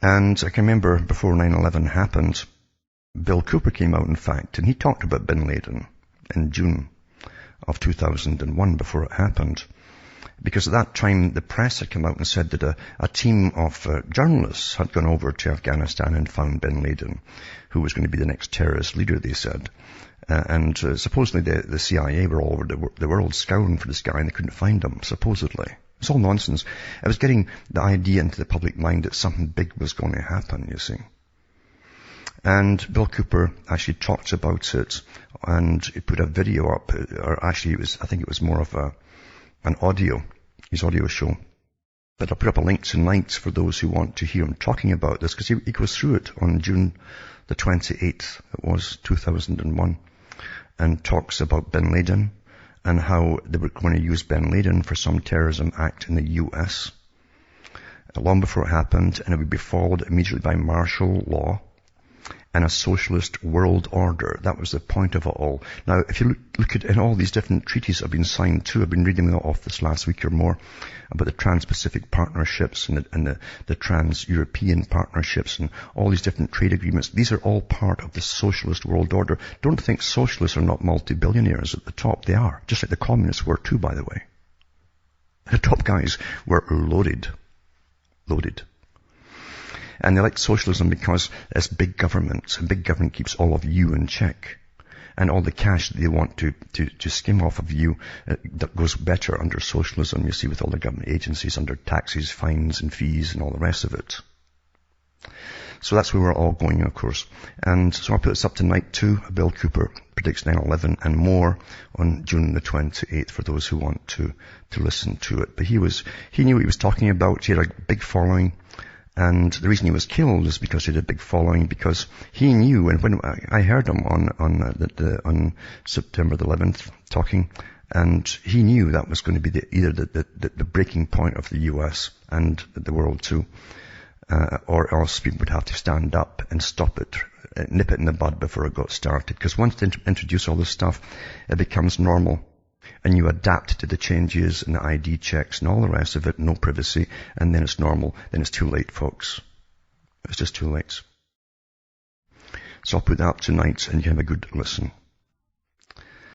And I can remember before 9/11 happened, Bill Cooper came out, in fact, and he talked about bin Laden in June of 2001 before it happened. Because at that time, the press had come out and said that a team of journalists had gone over to Afghanistan and found bin Laden, who was going to be the next terrorist leader, they said. And supposedly the CIA were all over the world scouring for this guy, and they couldn't find him, supposedly. It's all nonsense. It was getting the idea into the public mind that something big was going to happen, you see. And Bill Cooper actually talked about it, and he put a video up, or actually I think it was more of an audio, his audio show. But I'll put up a link tonight for those who want to hear him talking about this, because he goes through it on June the 28th, it was 2001, and talks about bin Laden and how they were going to use bin Laden for some terrorism act in the US long before it happened, and it would be followed immediately by martial law and a socialist world order. That was the point of it all. Now, if you look at all these different treaties that have been signed too, I've been reading them off this last week or more, about the Trans-Pacific partnerships and the Trans-European partnerships and all these different trade agreements. These are all part of the socialist world order. Don't think socialists are not multi-billionaires at the top. They are, just like the communists were too, by the way. The top guys were loaded. And they like socialism because it's big government, and big government keeps all of you in check. And all the cash that they want to skim off of you, that goes better under socialism, you see, with all the government agencies, under taxes, fines and fees and all the rest of it. So that's where we're all going, of course. And so I'll put this up tonight too. Bill Cooper predicts 9/11 and more on June the 28th for those who want to listen to it. But he knew what he was talking about. He had a big following. And the reason he was killed is because he had a big following, because he knew, and when I heard him on September the 11th talking, and he knew that was going to be either the breaking point of the US and the world too, or else people would have to stand up and stop it, nip it in the bud before it got started. Because once they introduce all this stuff, it becomes normal. And you adapt to the changes and the ID checks and all the rest of it, no privacy, and then it's normal. Then it's too late, folks. It's just too late. So I'll put that up tonight, and you can have a good listen.